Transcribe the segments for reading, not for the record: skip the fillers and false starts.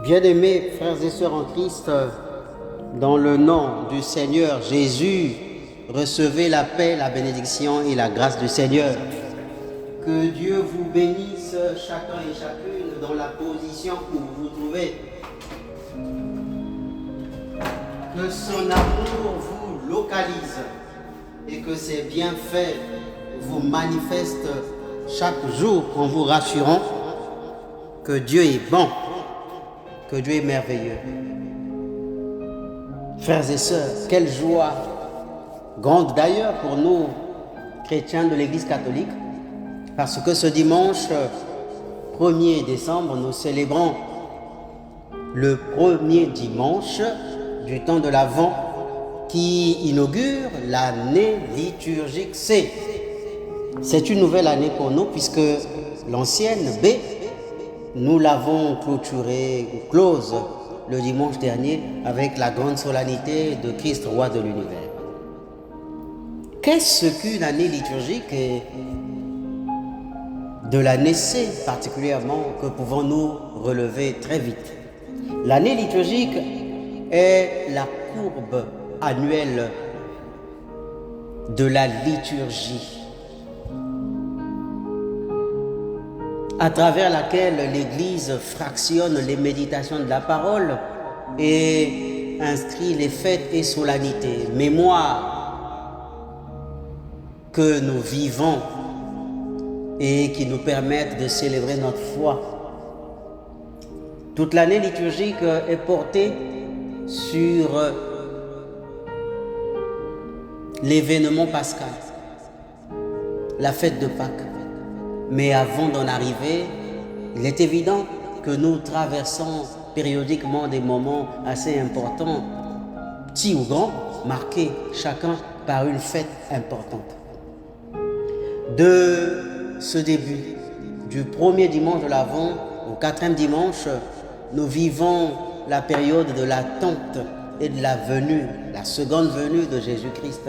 Bien-aimés frères et sœurs en Christ, dans le nom du Seigneur Jésus, recevez la paix, la bénédiction et la grâce du Seigneur. Que Dieu vous bénisse chacun et chacune dans la position où vous vous trouvez. Que son amour vous localise et que ses bienfaits vous manifestent chaque jour en vous rassurant que Dieu est bon, que Dieu est merveilleux. Frères et sœurs, quelle joie grande d'ailleurs pour nous, chrétiens de l'Église catholique, parce que ce dimanche 1er décembre, nous célébrons le premier dimanche du temps de l'Avent qui inaugure l'année liturgique C. C'est une nouvelle année pour nous puisque l'ancienne B, nous l'avons close le dimanche dernier avec la grande solennité de Christ, roi de l'univers. Qu'est-ce qu'une année liturgique et de l'année C particulièrement que pouvons-nous relever très vite? L'année liturgique est la courbe annuelle de la liturgie, à travers laquelle l'Église fractionne les méditations de la parole et inscrit les fêtes et solennités, mémoires que nous vivons et qui nous permettent de célébrer notre foi. Toute l'année liturgique est portée sur l'événement pascal, la fête de Pâques. Mais avant d'en arriver, il est évident que nous traversons périodiquement des moments assez importants, petits ou grands, marqués chacun par une fête importante. De ce début, du premier dimanche de l'Avent au quatrième dimanche, nous vivons la période de l'attente et de la venue, la seconde venue de Jésus-Christ,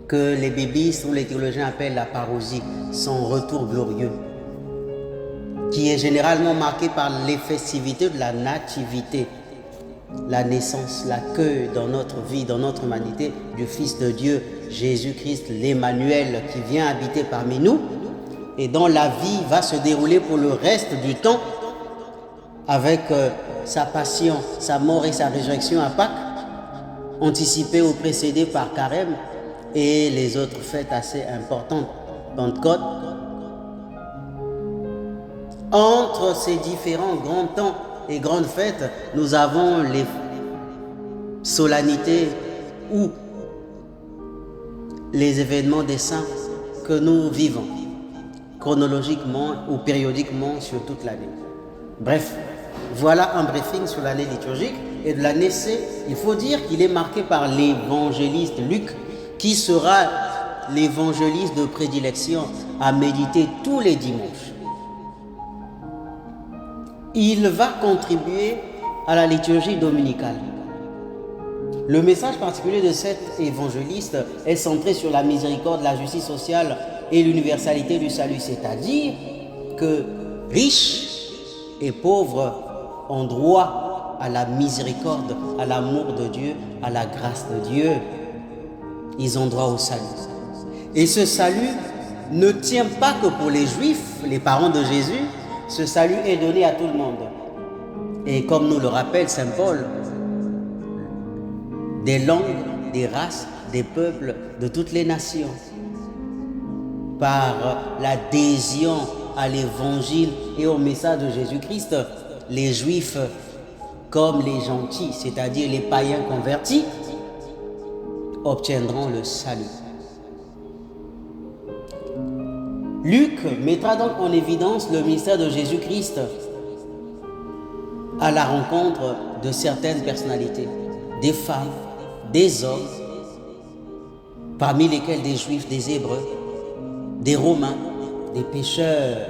que les biblistes ou les théologiens appellent la parousie, son retour glorieux, qui est généralement marqué par les festivités de la nativité, la naissance, l'accueil dans notre vie, dans notre humanité du Fils de Dieu, Jésus-Christ, l'Emmanuel, qui vient habiter parmi nous et dont la vie va se dérouler pour le reste du temps avec sa passion, sa mort et sa résurrection à Pâques, anticipée ou précédée par Carême et les autres fêtes assez importantes, Pentecôte. Entre ces différents grands temps et grandes fêtes, nous avons les solennités ou les événements des saints que nous vivons chronologiquement ou périodiquement sur toute l'année. Bref, voilà un briefing sur l'année liturgique. Et de l'année C, il faut dire qu'il est marqué par l'évangéliste Luc, qui sera l'évangéliste de prédilection à méditer tous les dimanches. Il va contribuer à la liturgie dominicale. Le message particulier de cet évangéliste est centré sur la miséricorde, la justice sociale et l'universalité du salut, c'est-à-dire que riches et pauvres ont droit à la miséricorde, à l'amour de Dieu, à la grâce de Dieu. Ils ont droit au salut. Et ce salut ne tient pas que pour les Juifs, les parents de Jésus. Ce salut est donné à tout le monde. Et comme nous le rappelle Saint Paul, des langues, des races, des peuples, de toutes les nations, par l'adhésion à l'évangile et au message de Jésus-Christ, les Juifs comme les gentils, c'est-à-dire les païens convertis, obtiendront le salut. Luc mettra donc en évidence le ministère de Jésus-Christ à la rencontre de certaines personnalités, des femmes, des hommes, parmi lesquels des Juifs, des Hébreux, des Romains, des pécheurs,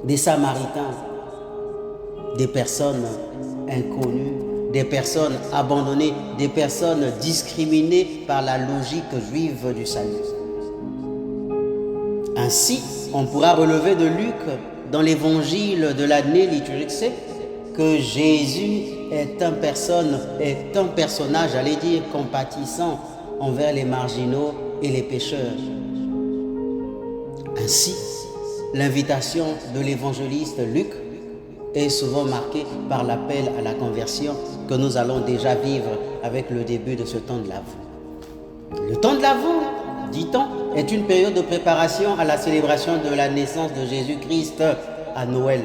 des Samaritains, des personnes inconnues, des personnes abandonnées, des personnes discriminées par la logique juive du salut. Ainsi, on pourra relever de Luc dans l'évangile de l'année liturgique C que Jésus est un personnage, j'allais dire, compatissant envers les marginaux et les pécheurs. Ainsi, l'invitation de l'évangéliste Luc est souvent marquée par l'appel à la conversion que nous allons déjà vivre avec le début de ce temps de l'Avent. Le temps de l'Avent, dit-on, est une période de préparation à la célébration de la naissance de Jésus-Christ à Noël.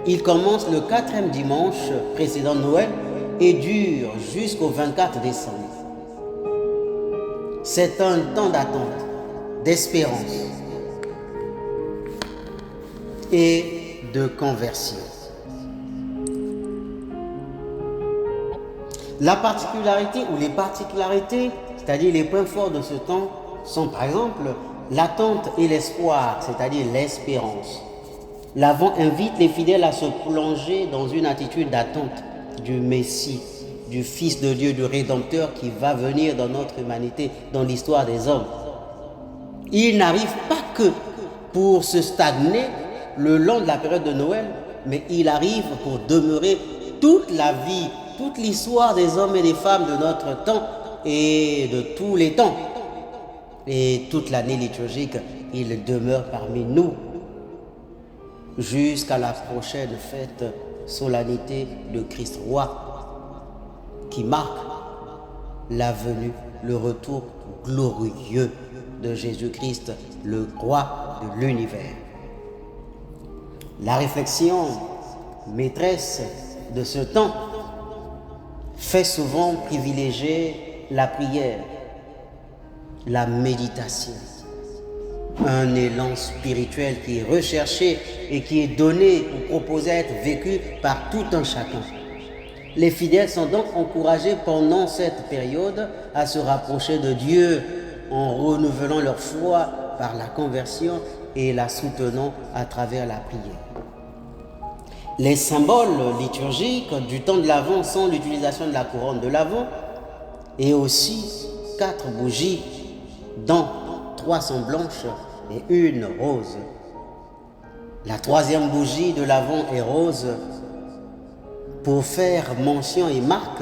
Il commence le 4e dimanche précédent Noël et dure jusqu'au 24 décembre. C'est un temps d'attente, d'espérance et de conversion. La particularité ou les particularités, c'est-à-dire les points forts de ce temps, sont par exemple l'attente et l'espoir, c'est-à-dire l'espérance. L'Avent invite les fidèles à se plonger dans une attitude d'attente du Messie, du Fils de Dieu, du Rédempteur qui va venir dans notre humanité, dans l'histoire des hommes. Il n'arrive pas que pour se stagner le long de la période de Noël, mais il arrive pour demeurer toute la vie, toute l'histoire des hommes et des femmes de notre temps et de tous les temps. Et toute l'année liturgique, il demeure parmi nous jusqu'à la prochaine fête, solennité de Christ roi, qui marque la venue, le retour glorieux de Jésus-Christ, le roi de l'univers. La réflexion maîtresse de ce temps fait souvent privilégier la prière, la méditation, un élan spirituel qui est recherché et qui est donné ou proposé à être vécu par tout un chacun. Les fidèles sont donc encouragés pendant cette période à se rapprocher de Dieu en renouvelant leur foi par la conversion et la soutenant à travers la prière. Les symboles liturgiques du temps de l'Avent sont l'utilisation de la couronne de l'Avent et aussi 4 bougies, dont 3 sont blanches et 1 rose. La 3e bougie de l'Avent est rose pour faire mention et marque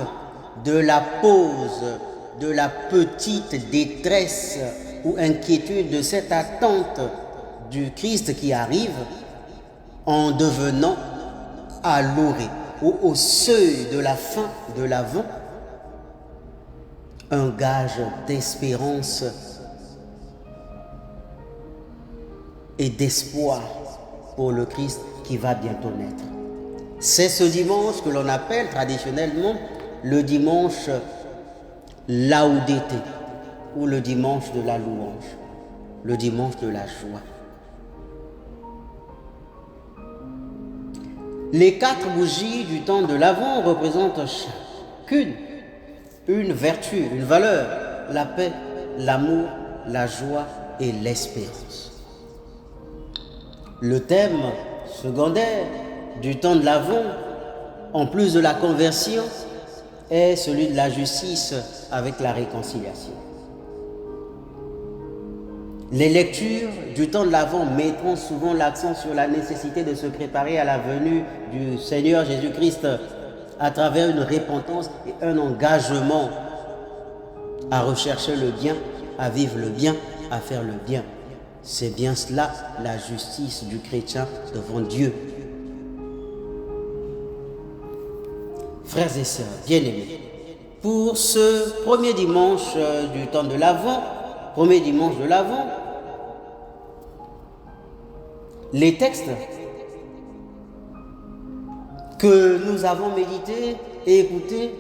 de la pause, de la petite détresse ou inquiétude de cette attente du Christ qui arrive en devenant à l'orée ou au seuil de la fin de l'Avent un gage d'espérance et d'espoir pour le Christ qui va bientôt naître. C'est ce dimanche que l'on appelle traditionnellement le dimanche Laudété ou le dimanche de la louange, le dimanche de la joie. Les 4 bougies du temps de l'Avent représentent chacune une vertu, une valeur, la paix, l'amour, la joie et l'espérance. Le thème secondaire du temps de l'Avent, en plus de la conversion, est celui de la justice avec la réconciliation. Les lectures du temps de l'Avent mettront souvent l'accent sur la nécessité de se préparer à la venue du Seigneur Jésus-Christ à travers une repentance et un engagement à rechercher le bien, à vivre le bien, à faire le bien. C'est bien cela la justice du chrétien devant Dieu. Frères et sœurs bien-aimés, pour ce premier dimanche du temps de l'Avent, premier dimanche de l'Avent, les textes que nous avons médités et écoutés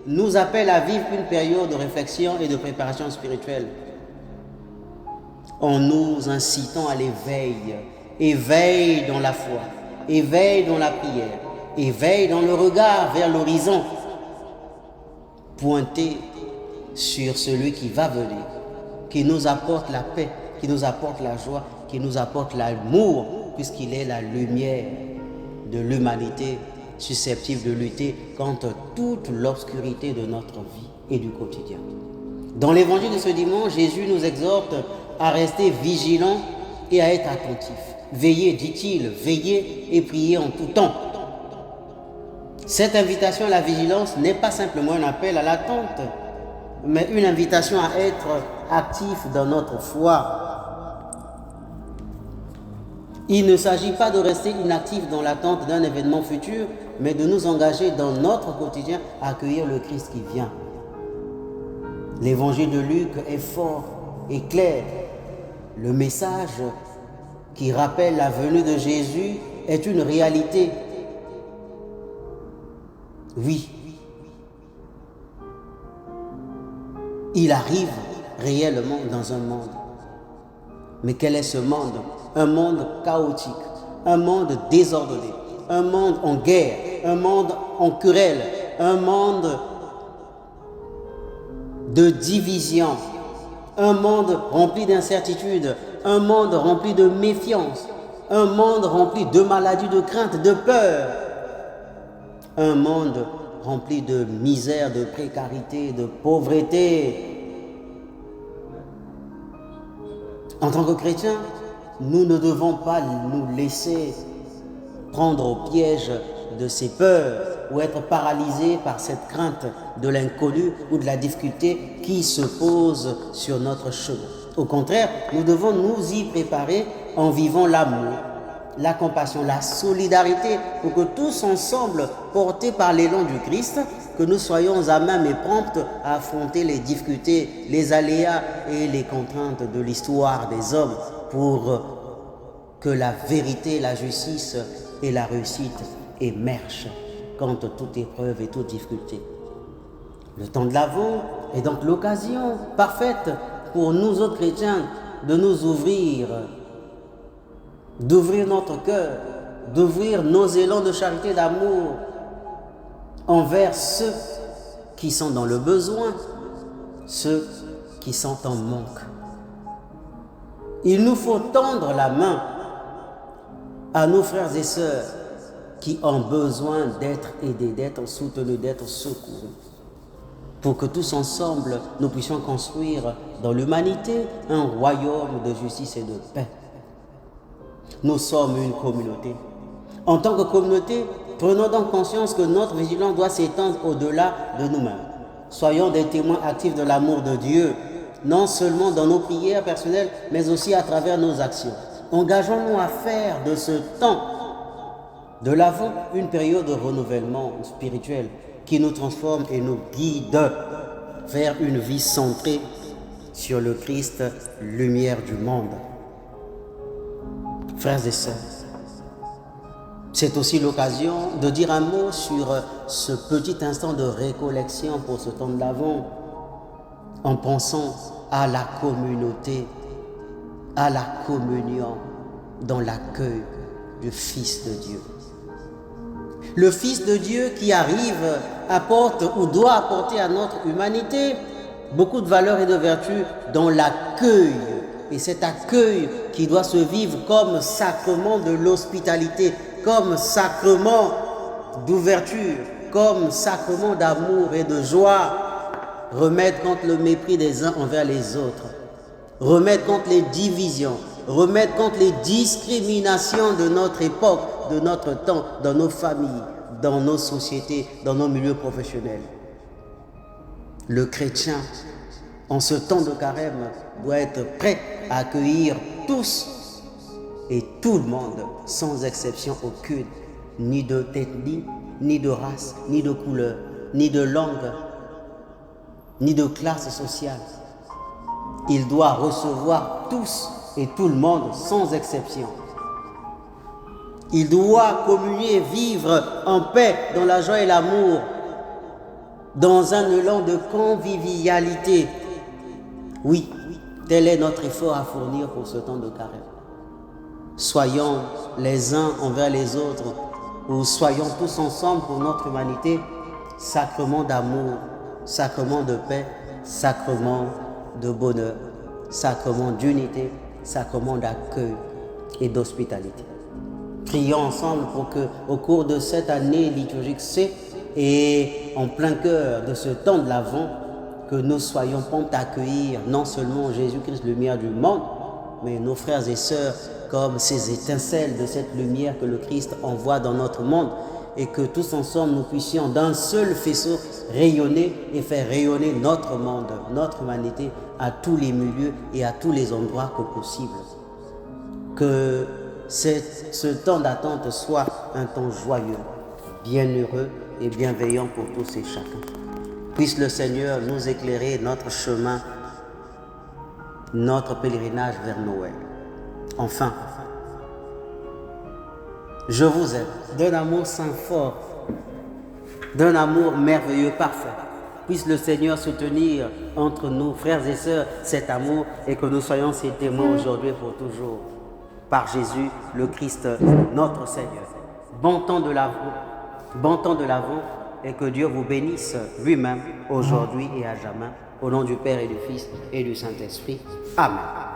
nous appellent à vivre une période de réflexion et de préparation spirituelle en nous incitant à l'éveil, éveil dans la foi, éveil dans la prière, éveil dans le regard vers l'horizon, pointé sur celui qui va venir, qui nous apporte la paix, qui nous apporte la joie, qui nous apporte l'amour, puisqu'il est la lumière de l'humanité susceptible de lutter contre toute l'obscurité de notre vie et du quotidien. Dans l'évangile de ce dimanche, Jésus nous exhorte à rester vigilants et à être attentifs. Veillez, dit-il, veillez et priez en tout temps. Cette invitation à la vigilance n'est pas simplement un appel à l'attente, mais une invitation à être actif dans notre foi. Il ne s'agit pas de rester inactif dans l'attente d'un événement futur, mais de nous engager dans notre quotidien à accueillir le Christ qui vient. L'évangile de Luc est fort et clair. Le message qui rappelle la venue de Jésus est une réalité. Oui, il arrive réellement dans un monde. Mais quel est ce monde? Un monde chaotique, un monde désordonné, un monde en guerre, un monde en querelle, un monde de division, un monde rempli d'incertitude, un monde rempli de méfiance, un monde rempli de maladies, de crainte, de peur, un monde rempli de misère, de précarité, de pauvreté. En tant que chrétiens, nous ne devons pas nous laisser prendre au piège de ces peurs ou être paralysés par cette crainte de l'inconnu ou de la difficulté qui se pose sur notre chemin. Au contraire, nous devons nous y préparer en vivant l'amour, la compassion, la solidarité, pour que tous ensemble, portés par l'élan du Christ, que nous soyons à même et promptes à affronter les difficultés, les aléas et les contraintes de l'histoire des hommes, pour que la vérité, la justice et la réussite émergent contre toute épreuve et toute difficulté. Le temps de l'Avent est donc l'occasion parfaite pour nous autres chrétiens de nous ouvrir, d'ouvrir notre cœur, d'ouvrir nos élans de charité, d'amour envers ceux qui sont dans le besoin, ceux qui sont en manque. Il nous faut tendre la main à nos frères et sœurs qui ont besoin d'être aidés, d'être soutenus, d'être secourus, pour que tous ensemble, nous puissions construire dans l'humanité un royaume de justice et de paix. Nous sommes une communauté. En tant que communauté, prenons donc conscience que notre vigilance doit s'étendre au-delà de nous-mêmes. Soyons des témoins actifs de l'amour de Dieu, non seulement dans nos prières personnelles, mais aussi à travers nos actions. Engageons-nous à faire de ce temps de l'Avent une période de renouvellement spirituel qui nous transforme et nous guide vers une vie centrée sur le Christ, lumière du monde. Frères et sœurs, c'est aussi l'occasion de dire un mot sur ce petit instant de récollection pour ce temps de l'Avent, en pensant à la communauté, à la communion dans l'accueil du Fils de Dieu. Le Fils de Dieu qui arrive apporte ou doit apporter à notre humanité beaucoup de valeurs et de vertus dans l'accueil. Et cet accueil qui doit se vivre comme sacrement de l'hospitalité, comme sacrement d'ouverture, comme sacrement d'amour et de joie, remettre contre le mépris des uns envers les autres, remettre contre les divisions, remettre contre les discriminations de notre époque, de notre temps, dans nos familles, dans nos sociétés, dans nos milieux professionnels. Le chrétien, en ce temps de carême, doit être prêt à accueillir tous et tout le monde, sans exception aucune, ni d'ethnie, ni de race, ni de couleur, ni de langue, ni de classe sociale. Il doit recevoir tous et tout le monde, sans exception. Il doit communier, vivre en paix, dans la joie et l'amour, dans un élan de convivialité. Oui, tel est notre effort à fournir pour ce temps de carême. Soyons les uns envers les autres, ou soyons tous ensemble pour notre humanité, sacrement d'amour, sacrement de paix, sacrement de bonheur, sacrement d'unité, sacrement d'accueil et d'hospitalité. Prions ensemble pour que, au cours de cette année liturgique C et en plein cœur de ce temps de l'Avent, que nous soyons prompts à accueillir non seulement Jésus-Christ, lumière du monde, mais nos frères et sœurs comme ces étincelles de cette lumière que le Christ envoie dans notre monde, et que tous ensemble nous puissions d'un seul faisceau rayonner et faire rayonner notre monde, notre humanité à tous les milieux et à tous les endroits que possible. Que ce temps d'attente soit un temps joyeux, bienheureux et bienveillant pour tous et chacun. Puisse le Seigneur nous éclairer notre chemin, notre pèlerinage vers Noël. Enfin, je vous aime d'un amour saint fort, d'un amour merveilleux, parfait. Puisse le Seigneur soutenir entre nous, frères et sœurs, cet amour et que nous soyons ses témoins aujourd'hui et pour toujours. Par Jésus, le Christ, notre Seigneur. Bon temps de l'Avent et que Dieu vous bénisse lui-même aujourd'hui et à jamais. Au nom du Père et du Fils et du Saint-Esprit. Amen.